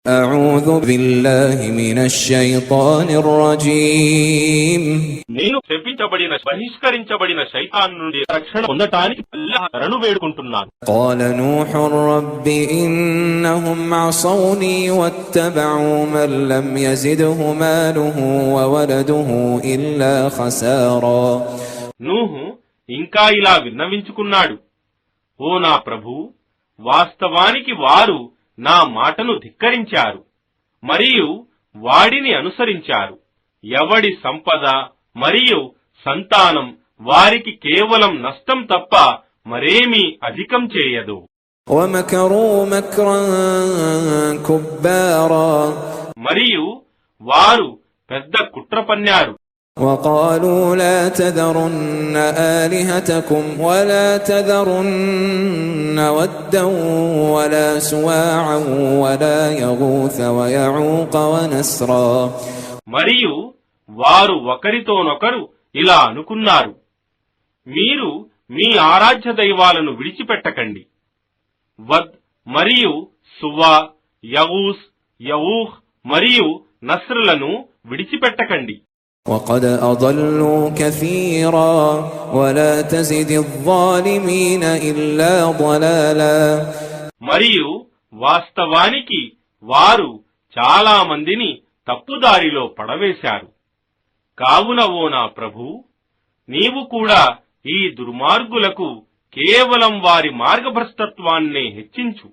أعوذ بالله من الشيطان الرجيم నేను శపించబడిన బహిష్కరించబడిన శైతాన్ నుండి రక్షణ పొందటానికి అల్లాహ్ శరణు వేడుకుంటున్నాను. قال نوح رب إنهم عصوني واتبعوا من لم يزده ماله وولده إلا خسارا. నూహు ఇంకా ఇలా విన్నవించుకున్నాడు, ఓ నా ప్రభూ, వాస్తవానికి వారు నా మాటను ధిక్కరించారు మరియు వాడిని అనుసరించారు. ఎవడి సంపద మరియు సంతానం వారికి కేవలం నష్టం తప్ప మరేమీ అధికం చేయదు. ومكروا مكرا كبارا. మరియు వారు పెద్ద కుట్ర పన్నారు. وقالوا لا تذرن آلهتكم ولا تذرن ودا ولا سواعا ولا يغوث ويعوق ونسرا. మరియు వారు ఒకరితోనొకరు ఇలా అనుకున్నారు, మీరు మీ ఆరాధ్య దైవాలను విడిచిపెట్టకండి. వద్ మరియు సువా, యగూస్, యఊహ్ మరియు నస్రులను విడిచిపెట్టకండి. وقد أضلوا كثيرا ولا تزد الظالمين إلا ضلالا. మరియు వాస్తవానికి వారు చాలా మందిని తప్పుదారిలో పడవేశారు. కావున ఓ నా ప్రభూ, నీవు కూడా ఈ దుర్మార్గులకు కేవలం వారి మార్గభ్రష్టత్వాన్నే హెచ్చించు.